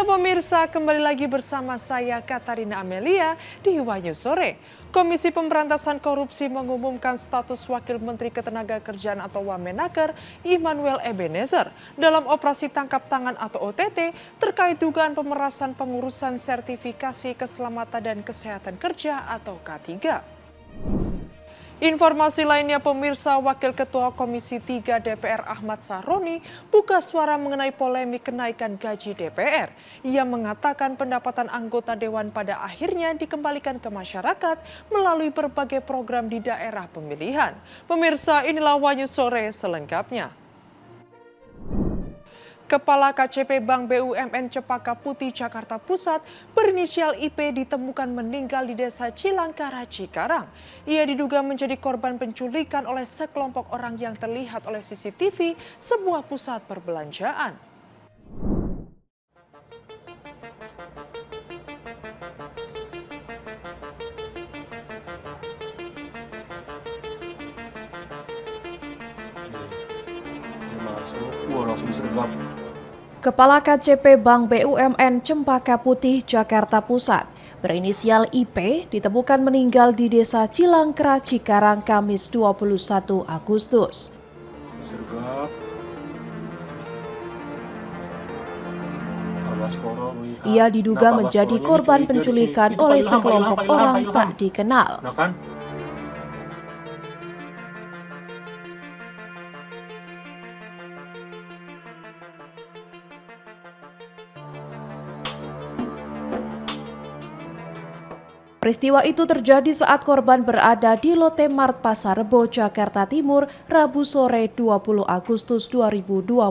Halo pemirsa, kembali lagi bersama saya Katarina Amelia di Wahyu Sore. Komisi Pemberantasan Korupsi mengumumkan status Wakil Menteri Ketenagakerjaan atau Wamenaker Immanuel Ebenezer dalam operasi tangkap tangan atau OTT terkait dugaan pemerasan pengurusan sertifikasi keselamatan dan kesehatan kerja atau K3. Informasi lainnya pemirsa, Wakil Ketua Komisi 3 DPR Ahmad Sahroni buka suara mengenai polemik kenaikan gaji DPR. Ia mengatakan pendapatan anggota Dewan pada akhirnya dikembalikan ke masyarakat melalui berbagai program di daerah pemilihan. Pemirsa, inilah Wahyu Sore selengkapnya. Kepala KCP Bank BUMN Cempaka Putih Jakarta Pusat berinisial IP ditemukan meninggal di Desa Cilangkara, Cikarang. Ia diduga menjadi korban penculikan oleh sekelompok orang yang terlihat oleh CCTV sebuah pusat perbelanjaan. Langsung disergap. Kepala KCP Bank BUMN Cempaka Putih Jakarta Pusat berinisial IP ditemukan meninggal di Desa Cilangkara, Cikarang, Kamis 21 Agustus. Ia diduga menjadi korban penculikan oleh sekelompok orang tak dikenal. Peristiwa itu terjadi saat korban berada di Lotte Mart Pasar Rebo, Jakarta Timur, Rabu sore 20 Agustus 2025.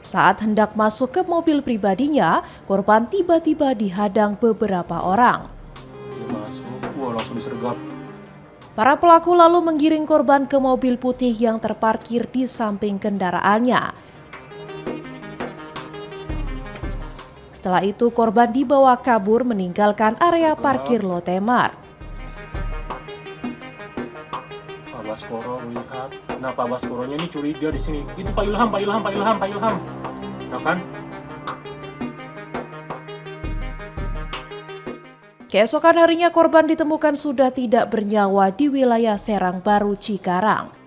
Saat hendak masuk ke mobil pribadinya, korban tiba-tiba dihadang beberapa orang. Langsung disergap. Para pelaku lalu menggiring korban ke mobil putih yang terparkir di samping kendaraannya. Setelah itu korban dibawa kabur meninggalkan area parkir Lotte Mart. Pak Baskoro melihat, Pak Baskoronya ini curiga di sini. Itu Pak Ilham. Nah kan? Keesokan harinya korban ditemukan sudah tidak bernyawa di wilayah Serang Baru, Cikarang.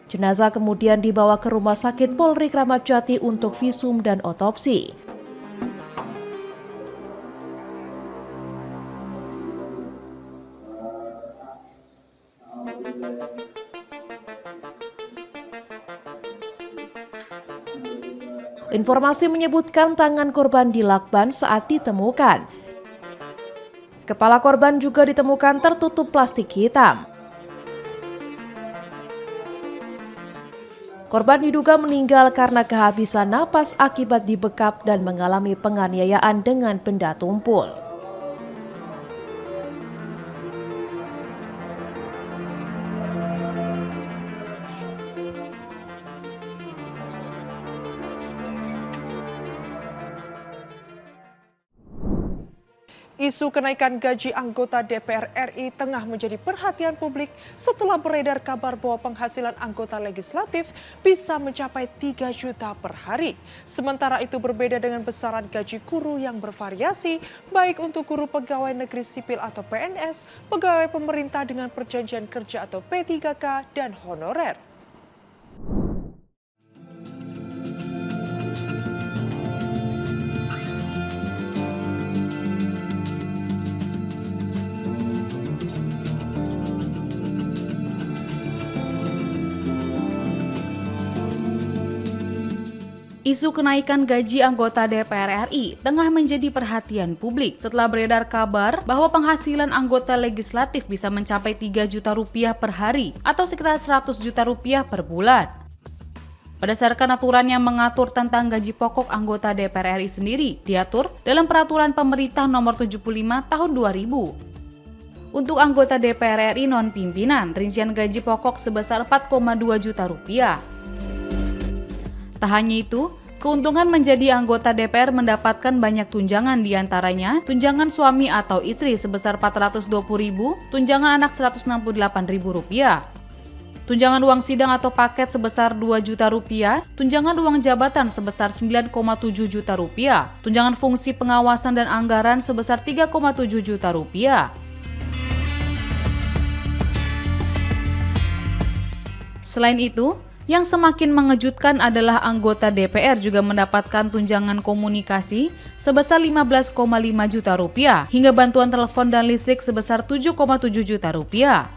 Jenazah kemudian dibawa ke Rumah Sakit Polri Kramat Jati untuk visum dan otopsi. Informasi menyebutkan tangan korban dilakban saat ditemukan. Kepala korban juga ditemukan tertutup plastik hitam. Korban diduga meninggal karena kehabisan napas akibat dibekap dan mengalami penganiayaan dengan benda tumpul. Isu kenaikan gaji anggota DPR RI tengah menjadi perhatian publik setelah beredar kabar bahwa penghasilan anggota legislatif bisa mencapai 3 juta per hari. Sementara itu berbeda dengan besaran gaji guru yang bervariasi, baik untuk guru pegawai negeri sipil atau PNS, pegawai pemerintah dengan perjanjian kerja atau P3K, dan honorer. Isu kenaikan gaji anggota DPR RI tengah menjadi perhatian publik setelah beredar kabar bahwa penghasilan anggota legislatif bisa mencapai 3 juta rupiah per hari atau sekitar 100 juta rupiah per bulan. Berdasarkan aturan yang mengatur tentang gaji pokok anggota DPR RI sendiri, diatur dalam Peraturan Pemerintah Nomor 75 Tahun 2000. Untuk anggota DPR RI non-pimpinan, rincian gaji pokok sebesar 4,2 juta rupiah. Tak hanya itu, keuntungan menjadi anggota DPR mendapatkan banyak tunjangan, diantaranya tunjangan suami atau istri sebesar Rp420.000, tunjangan anak Rp168.000. tunjangan uang sidang atau paket sebesar 2 juta rupiah, tunjangan uang jabatan sebesar 9,7 juta rupiah, tunjangan fungsi pengawasan dan anggaran sebesar 3,7 juta rupiah. Selain itu, yang semakin mengejutkan adalah anggota DPR juga mendapatkan tunjangan komunikasi sebesar 15,5 juta rupiah hingga bantuan telepon dan listrik sebesar 7,7 juta rupiah.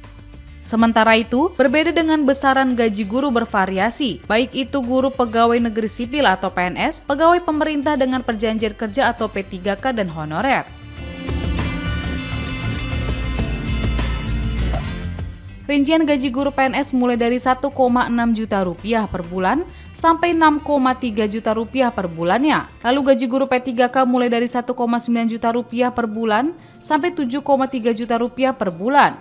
Sementara itu, berbeda dengan besaran gaji guru bervariasi, baik itu guru pegawai negeri sipil atau PNS, pegawai pemerintah dengan perjanjian kerja atau P3K dan honorer. Rincian gaji guru PNS mulai dari 1,6 juta rupiah per bulan sampai 6,3 juta rupiah per bulannya. Lalu gaji guru P3K mulai dari 1,9 juta rupiah per bulan sampai 7,3 juta rupiah per bulan.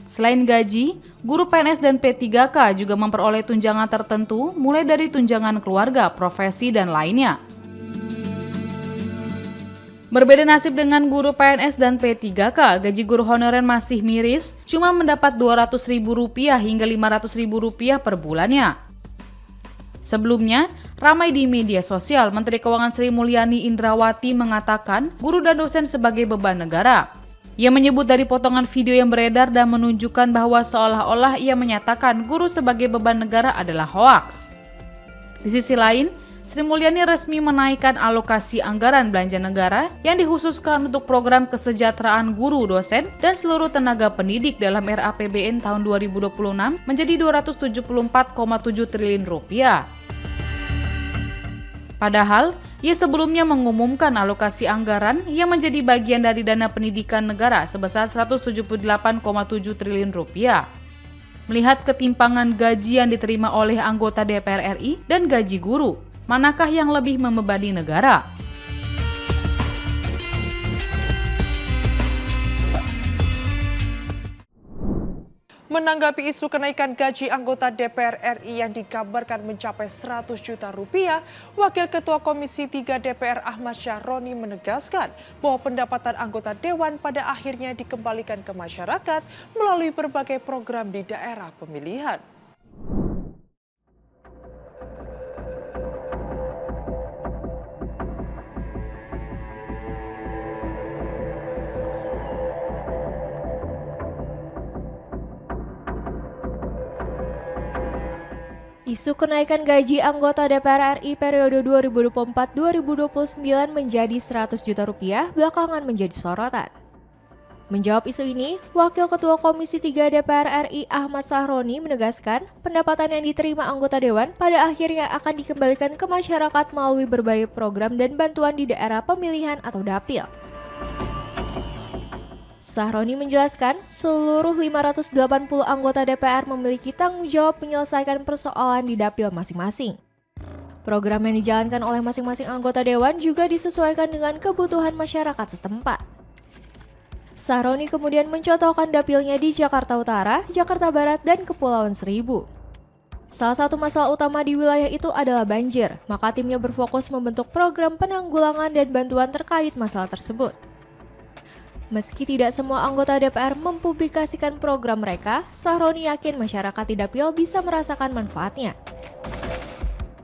Selain gaji, guru PNS dan P3K juga memperoleh tunjangan tertentu mulai dari tunjangan keluarga, profesi, dan lainnya. Berbeda nasib dengan guru PNS dan P3K, gaji guru honorer masih miris, cuma mendapat Rp200.000 hingga Rp500.000 per bulannya. Sebelumnya, ramai di media sosial, Menteri Keuangan Sri Mulyani Indrawati mengatakan guru dan dosen sebagai beban negara. Ia menyebut dari potongan video yang beredar dan menunjukkan bahwa seolah-olah ia menyatakan guru sebagai beban negara adalah hoaks. Di sisi lain, Sri Mulyani resmi menaikkan alokasi anggaran belanja negara yang dikhususkan untuk program kesejahteraan guru, dosen, dan seluruh tenaga pendidik dalam RAPBN tahun 2026 menjadi Rp274,7 triliun. Padahal, ia sebelumnya mengumumkan alokasi anggaran yang menjadi bagian dari dana pendidikan negara sebesar Rp178,7 triliun. Melihat ketimpangan gaji yang diterima oleh anggota DPR RI dan gaji guru, manakah yang lebih membebani negara? Menanggapi isu kenaikan gaji anggota DPR RI yang dikabarkan mencapai 100 juta rupiah, Wakil Ketua Komisi 3 DPR Ahmad Syahroni menegaskan bahwa pendapatan anggota Dewan pada akhirnya dikembalikan ke masyarakat melalui berbagai program di daerah pemilihan. Isu kenaikan gaji anggota DPR RI periode 2024-2029 menjadi 100 juta rupiah belakangan menjadi sorotan. Menjawab isu ini, Wakil Ketua Komisi 3 DPR RI Ahmad Syahroni menegaskan pendapatan yang diterima anggota Dewan pada akhirnya akan dikembalikan ke masyarakat melalui berbagai program dan bantuan di daerah pemilihan atau dapil. Syahroni menjelaskan, seluruh 580 anggota DPR memiliki tanggung jawab menyelesaikan persoalan di dapil masing-masing. Program yang dijalankan oleh masing-masing anggota Dewan juga disesuaikan dengan kebutuhan masyarakat setempat. Syahroni kemudian mencontohkan dapilnya di Jakarta Utara, Jakarta Barat, dan Kepulauan Seribu. Salah satu masalah utama di wilayah itu adalah banjir, maka timnya berfokus membentuk program penanggulangan dan bantuan terkait masalah tersebut. Meski tidak semua anggota DPR mempublikasikan program mereka, Syahroni yakin masyarakat di dapil bisa merasakan manfaatnya.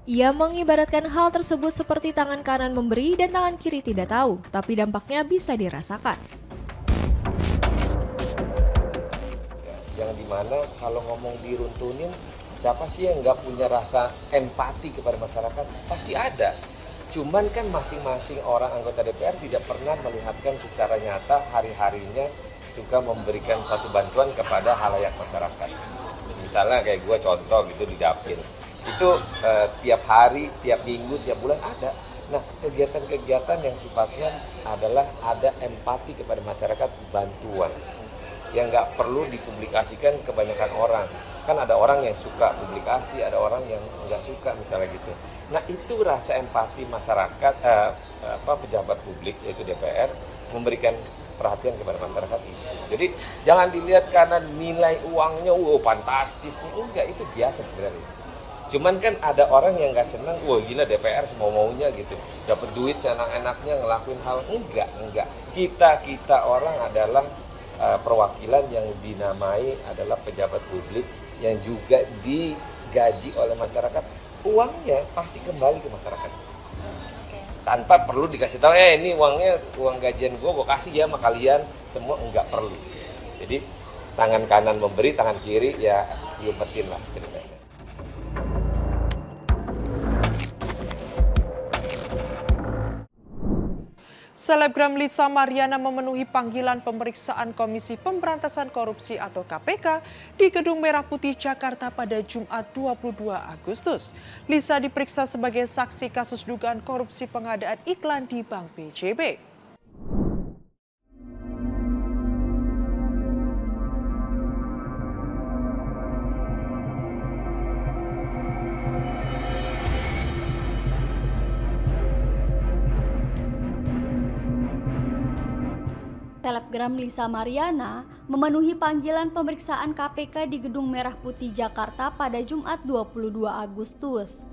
Ia mengibaratkan hal tersebut seperti tangan kanan memberi dan tangan kiri tidak tahu, tapi dampaknya bisa dirasakan. Yang dimana kalau ngomong diruntunin, siapa sih yang nggak punya rasa empati kepada masyarakat? Pasti ada. Cuman kan masing-masing orang anggota DPR tidak pernah melihatkan secara nyata hari-harinya suka memberikan satu bantuan kepada halayak masyarakat. Misalnya kayak gue contoh gitu di dapil, itu tiap hari, tiap minggu, tiap bulan ada. Nah, kegiatan-kegiatan yang sifatnya adalah ada empati kepada masyarakat, bantuan yang nggak perlu dipublikasikan kebanyakan orang. Kan ada orang yang suka publikasi, ada orang yang nggak suka misalnya gitu. Nah, itu rasa empati masyarakat, pejabat publik yaitu DPR memberikan perhatian kepada masyarakat itu. Jadi jangan dilihat karena nilai uangnya fantastis, enggak, itu biasa sebenarnya. Cuman kan ada orang yang nggak senang, gila DPR semau-maunya gitu, dapat duit seenak-enaknya ngelakuin hal, enggak. Kita orang adalah perwakilan yang dinamai adalah pejabat publik yang juga digaji oleh masyarakat, uangnya pasti kembali ke masyarakat. Tanpa perlu dikasih tahu, ini uangnya uang gajian gue kasih ya sama kalian, semua enggak perlu. Jadi tangan kanan memberi, tangan kiri ya diumpetin lah ceritanya. Selebgram Lisa Mariana memenuhi panggilan pemeriksaan Komisi Pemberantasan Korupsi atau KPK di Gedung Merah Putih Jakarta pada Jumat 22 Agustus. Lisa diperiksa sebagai saksi kasus dugaan korupsi pengadaan iklan di Bank BJB. Selebgram Lisa Mariana memenuhi panggilan pemeriksaan KPK di Gedung Merah Putih Jakarta pada Jumat 22 Agustus.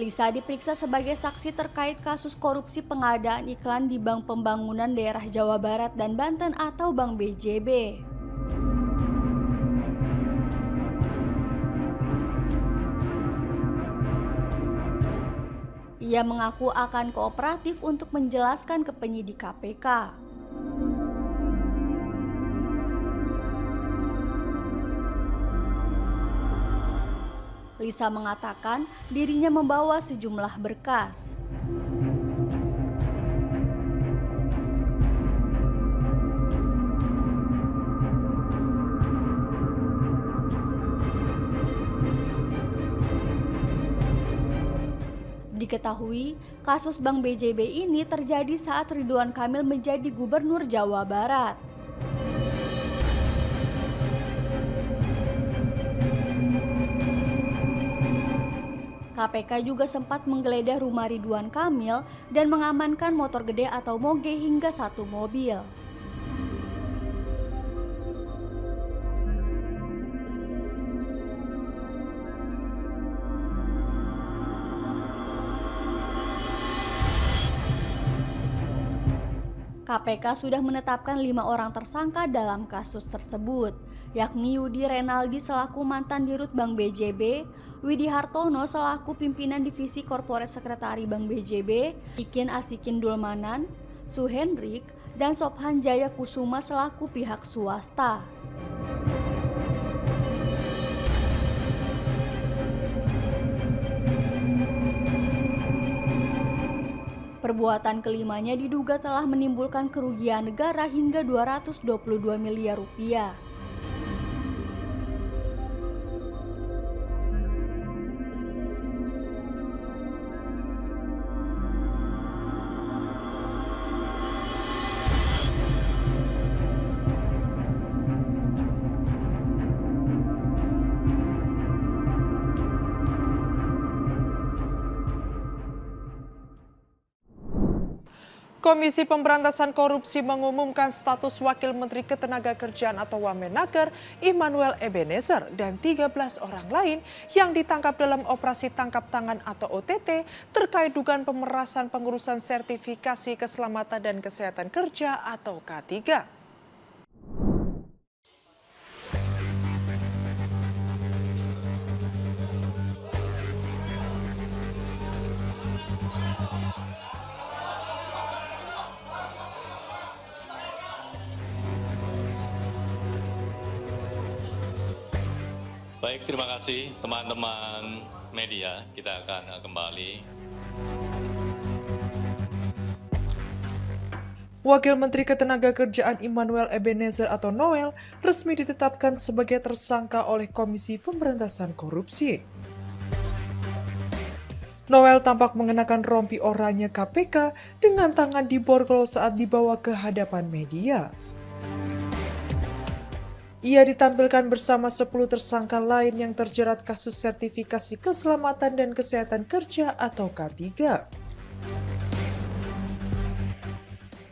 Lisa diperiksa sebagai saksi terkait kasus korupsi pengadaan iklan di Bank Pembangunan Daerah Jawa Barat dan Banten atau Bank BJB. Ia mengaku akan kooperatif untuk menjelaskan ke penyidik KPK. Lisa mengatakan dirinya membawa sejumlah berkas. Diketahui, kasus Bank BJB ini terjadi saat Ridwan Kamil menjadi Gubernur Jawa Barat. KPK juga sempat menggeledah rumah Ridwan Kamil dan mengamankan motor gede atau moge hingga 1 mobil. KPK sudah menetapkan 5 orang tersangka dalam kasus tersebut, yakni Yudi Renaldi selaku mantan dirut Bank BJB, Widi Hartono selaku pimpinan divisi Corporate Sekretari Bank BJB, Ikin Asikin Dulmanan, Suhendrik, dan Sophan Jaya Kusuma selaku pihak swasta. Perbuatan kelimanya diduga telah menimbulkan kerugian negara hingga 222 miliar rupiah. Komisi Pemberantasan Korupsi mengumumkan status Wakil Menteri Ketenagakerjaan atau Wamenaker Immanuel Ebenezer dan 13 orang lain yang ditangkap dalam operasi tangkap tangan atau OTT terkait dugaan pemerasan pengurusan sertifikasi keselamatan dan kesehatan kerja atau K3. Baik, terima kasih teman-teman media. Kita akan kembali. Wakil Menteri Ketenagakerjaan Immanuel Ebenezer atau Noel resmi ditetapkan sebagai tersangka oleh Komisi Pemberantasan Korupsi. Noel tampak mengenakan rompi oranye KPK dengan tangan diborgol saat dibawa ke hadapan media. Ia ditampilkan bersama 10 tersangka lain yang terjerat kasus sertifikasi keselamatan dan kesehatan kerja atau K3.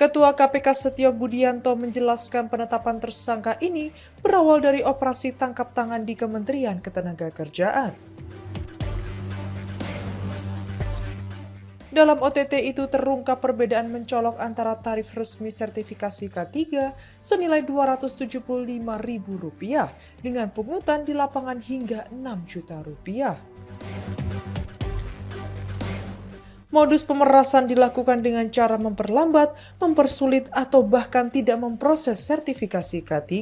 Ketua KPK Setio Budianto menjelaskan penetapan tersangka ini berawal dari operasi tangkap tangan di Kementerian Ketenagakerjaan. Dalam OTT itu terungkap perbedaan mencolok antara tarif resmi sertifikasi K3 senilai Rp275.000 dengan pungutan di lapangan hingga Rp6 juta. Modus pemerasan dilakukan dengan cara memperlambat, mempersulit, atau bahkan tidak memproses sertifikasi K3.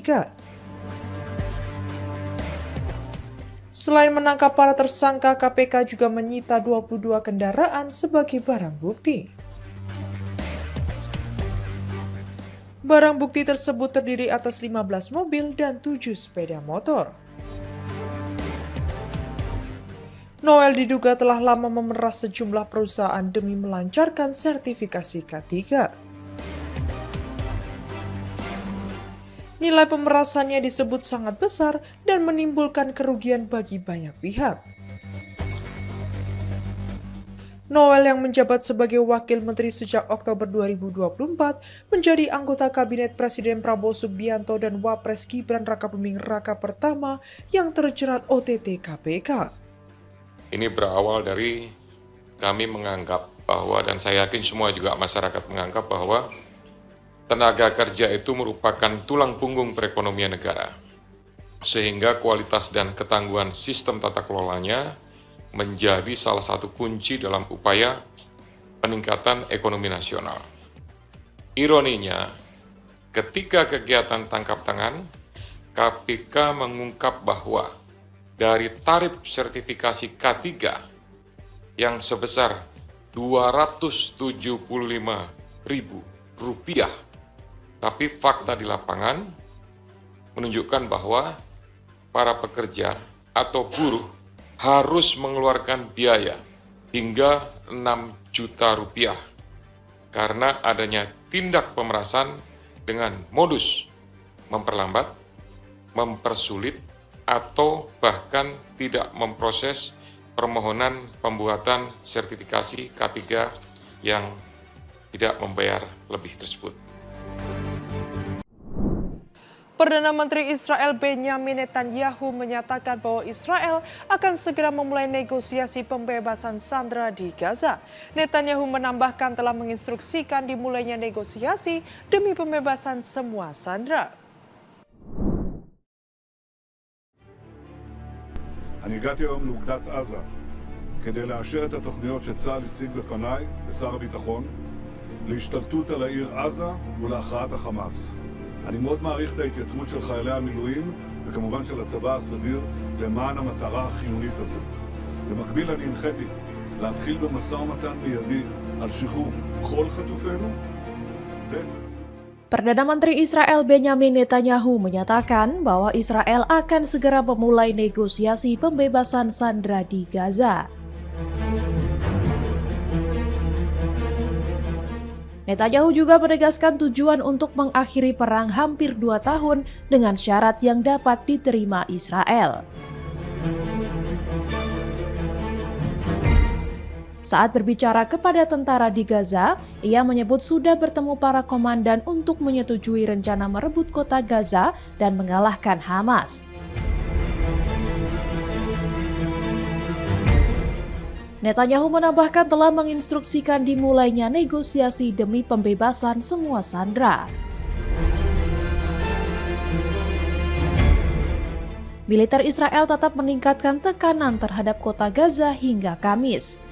Selain menangkap para tersangka, KPK juga menyita 22 kendaraan sebagai barang bukti. Barang bukti tersebut terdiri atas 15 mobil dan 7 sepeda motor. Noel diduga telah lama memeras sejumlah perusahaan demi melancarkan sertifikasi K3. Nilai pemerasannya disebut sangat besar dan menimbulkan kerugian bagi banyak pihak. Noel yang menjabat sebagai Wakil Menteri sejak Oktober 2024 menjadi anggota Kabinet Presiden Prabowo Subianto dan Wapres Gibran Rakabuming Raka pertama yang terjerat OTT KPK. Ini berawal dari kami menganggap bahwa, dan saya yakin semua juga masyarakat menganggap bahwa tenaga kerja itu merupakan tulang punggung perekonomian negara, sehingga kualitas dan ketangguhan sistem tata kelolanya menjadi salah satu kunci dalam upaya peningkatan ekonomi nasional. Ironinya, ketika kegiatan tangkap tangan, KPK mengungkap bahwa dari tarif sertifikasi K3 yang sebesar Rp275.000, tapi fakta di lapangan menunjukkan bahwa para pekerja atau buruh harus mengeluarkan biaya hingga Rp6 juta karena adanya tindak pemerasan dengan modus memperlambat, mempersulit, atau bahkan tidak memproses permohonan pembuatan sertifikasi K3 yang tidak membayar lebih tersebut. Perdana Menteri Israel Benjamin Netanyahu menyatakan bahwa Israel akan segera memulai negosiasi pembebasan sandera di Gaza. Netanyahu menambahkan telah menginstruksikan dimulainya negosiasi demi pembebasan semua sandera. אני הגעתי היום לאוגדת עזה כדי לאשר את התוכניות שצה"ל הציג בפניי לשר הביטחון להשתלטות על העיר עזה ולהכרעת החמאס. אני מאוד מעריך את ההתייצבות של חיילי המילואים וכמובן של הצבא הסדיר למען המטרה החיונית הזאת. במקביל אני הנחיתי להתחיל במשא ומתן מיידי על שחרור כל חטופינו Perdana Menteri Israel Benjamin Netanyahu menyatakan bahwa Israel akan segera memulai negosiasi pembebasan sandera di Gaza. Netanyahu juga menegaskan tujuan untuk mengakhiri perang hampir 2 tahun dengan syarat yang dapat diterima Israel. Saat berbicara kepada tentara di Gaza, ia menyebut sudah bertemu para komandan untuk menyetujui rencana merebut kota Gaza dan mengalahkan Hamas. Netanyahu menambahkan telah menginstruksikan dimulainya negosiasi demi pembebasan semua sandera. Militer Israel tetap meningkatkan tekanan terhadap kota Gaza hingga Kamis.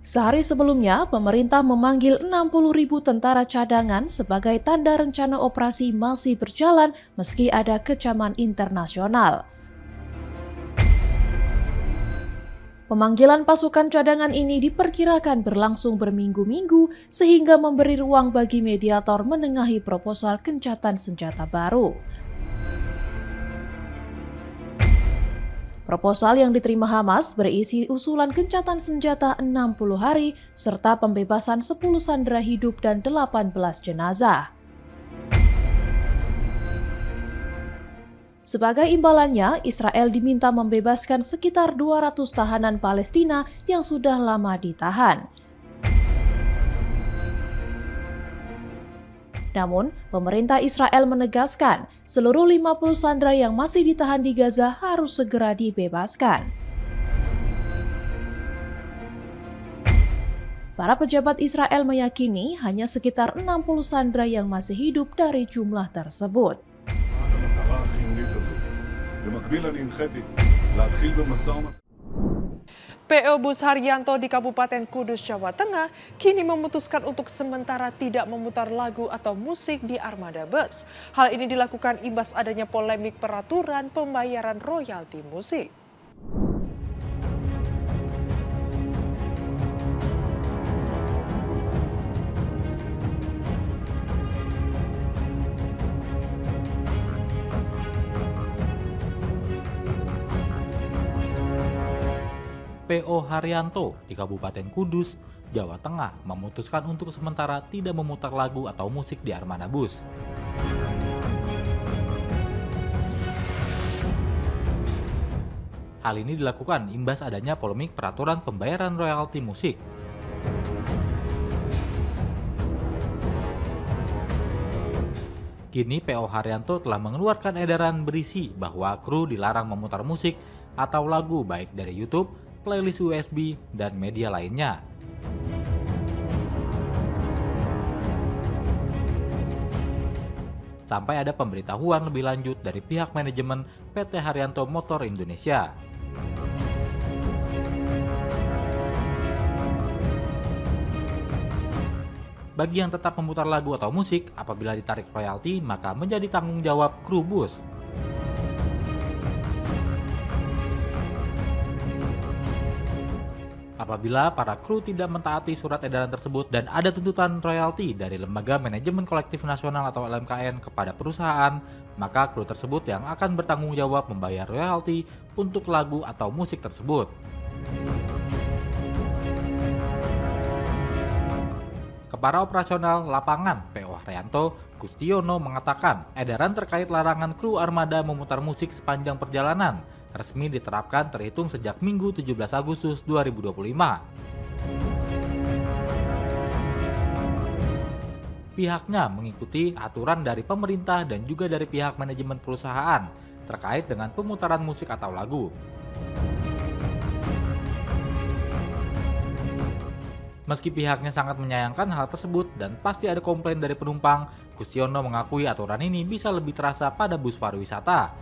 Sehari sebelumnya, pemerintah memanggil 60.000 tentara cadangan sebagai tanda rencana operasi masih berjalan meski ada kecaman internasional. Pemanggilan pasukan cadangan ini diperkirakan berlangsung berminggu-minggu sehingga memberi ruang bagi mediator menengahi proposal gencatan senjata baru. Proposal yang diterima Hamas berisi usulan gencatan senjata 60 hari serta pembebasan 10 sandera hidup dan 18 jenazah. Sebagai imbalannya, Israel diminta membebaskan sekitar 200 tahanan Palestina yang sudah lama ditahan. Namun, pemerintah Israel menegaskan seluruh 50 sandera yang masih ditahan di Gaza harus segera dibebaskan. Para pejabat Israel meyakini hanya sekitar 60 sandera yang masih hidup dari jumlah tersebut. PO Bus Haryanto di Kabupaten Kudus, Jawa Tengah kini memutuskan untuk sementara tidak memutar lagu atau musik di armada bus. Hal ini dilakukan imbas adanya polemik peraturan pembayaran royalti musik. PO Haryanto di Kabupaten Kudus, Jawa Tengah memutuskan untuk sementara tidak memutar lagu atau musik di armada bus. Hal ini dilakukan imbas adanya polemik peraturan pembayaran royalti musik. Kini PO Haryanto telah mengeluarkan edaran berisi bahwa kru dilarang memutar musik atau lagu baik dari YouTube, playlist USB, dan media lainnya. Sampai ada pemberitahuan lebih lanjut dari pihak manajemen PT Haryanto Motor Indonesia. Bagi yang tetap memutar lagu atau musik, apabila ditarik royalti, maka menjadi tanggung jawab kru bus. Apabila para kru tidak mentaati surat edaran tersebut dan ada tuntutan royalti dari Lembaga Manajemen Kolektif Nasional atau LMKN kepada perusahaan, maka kru tersebut yang akan bertanggung jawab membayar royalti untuk lagu atau musik tersebut. Kepala Operasional Lapangan PO Haryanto, Gustiono mengatakan edaran terkait larangan kru armada memutar musik sepanjang perjalanan resmi diterapkan terhitung sejak Minggu 17 Agustus 2025. Pihaknya mengikuti aturan dari pemerintah dan juga dari pihak manajemen perusahaan terkait dengan pemutaran musik atau lagu. Meski pihaknya sangat menyayangkan hal tersebut dan pasti ada komplain dari penumpang, Gustiono mengakui aturan ini bisa lebih terasa pada bus pariwisata.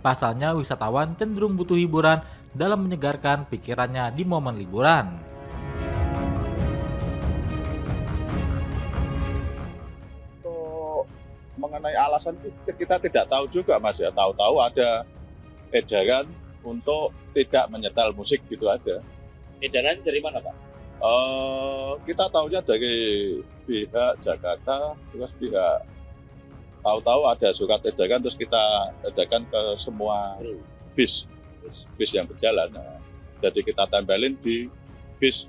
Pasalnya, wisatawan cenderung butuh hiburan dalam menyegarkan pikirannya di momen liburan. Untuk mengenai alasan itu kita tidak tahu juga, Mas, ya. Tahu-tahu ada edaran untuk tidak menyetel musik gitu aja. Edaran dari mana, Pak? Kita tahunya dari pihak Jakarta, terus pihak tahu-tahu ada surat edaran, terus kita edarkan ke semua bis yang berjalan. Nah, jadi kita tempelin di bis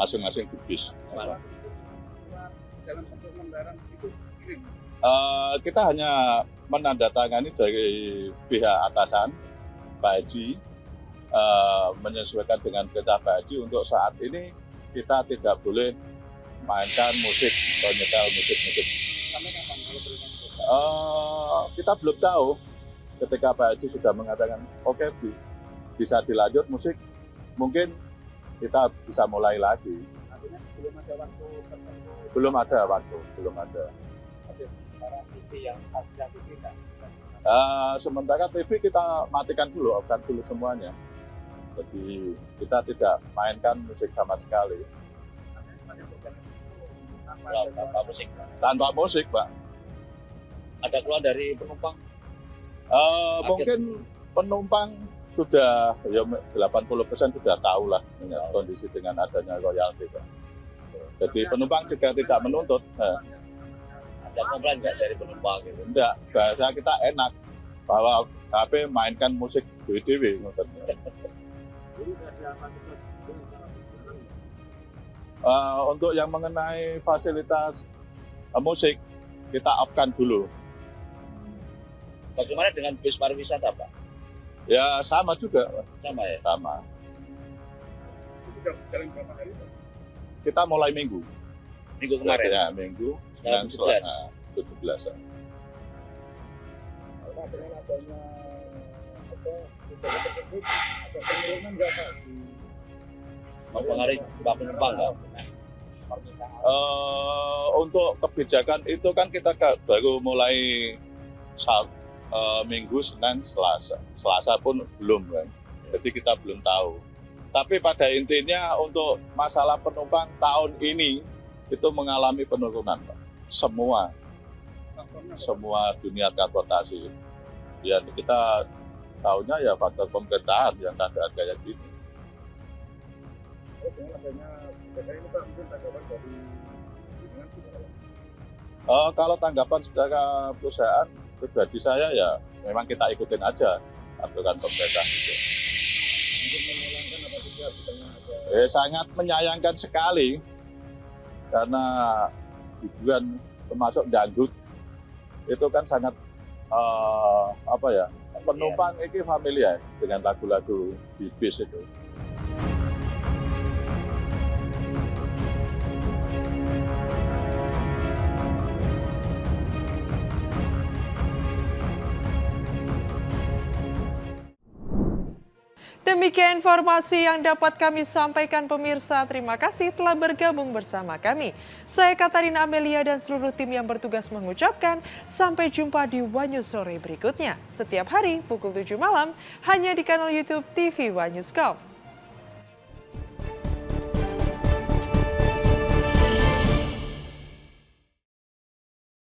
masing-masing di bis. Dalam bentuk lembaran itu kirim. Kita hanya menandatangani dari pihak atasan Pak Haji, menyesuaikan dengan perintah Pak Haji untuk saat ini kita tidak boleh mainkan musik atau nyetel musik-musik. Sampai kapan kalau boleh? Kita belum tahu. Ketika Pak Haji sudah mengatakan oke, bisa dilanjut musik, mungkin kita bisa mulai lagi. Artinya belum ada waktu tertentu. Belum ada waktu, belum ada. Sementara TV yang ada TV kan? Sementara TV kita matikan dulu, off-kan dulu semuanya. Jadi kita tidak mainkan musik sama sekali. Tanpa musik. Tanpa musik, Pak. Ada keluhan dari penumpang? Mungkin penumpang sudah ya 80% sudah tahu lah kondisi dengan adanya royalti, Pak. Jadi penumpang juga tidak menuntut. Ada komplain nggak dari penumpang gitu? Enggak, bahasa kita enak bahwa HP mainkan musik dewe-dewe. Untuk yang mengenai fasilitas musik kita off-kan dulu. Bagaimana dengan bis pariwisata, Pak? Ya sama juga. Sama ya? Sama. Sudah berjalan berapa hari, Pak? kita mulai minggu. Minggu kemarin. Ya, minggu dengan 17. Dengan adanya tersebut ada penurunan nggak Pak? Mempengaruhi jumlah penumpang nggak? Untuk kebijakan itu kan kita baru mulai Minggu, Senin, Selasa pun belum kan. Jadi kita belum tahu. Tapi pada intinya untuk masalah penumpang tahun ini itu mengalami penurunan, Pak. Semua dunia transportasi. Ya kita tahunya ya faktor pemerintahan yang keadaan kayak gini. Dengan adanya kebijakan ini Pak, mungkin tanggapan dari kalau tanggapan secara perusahaan pribadi saya ya memang kita ikutin aja aturan pemerintah itu. Sangat menyayangkan sekali karena hiburan termasuk dangdut itu kan sangat penumpang ini familiar dengan lagu-lagu di bis itu. Demikian informasi yang dapat kami sampaikan pemirsa. Terima kasih telah bergabung bersama kami. Saya Katarina Amelia dan seluruh tim yang bertugas mengucapkan sampai jumpa di One News sore berikutnya. Setiap hari pukul 7 malam hanya di kanal YouTube TV One News.com.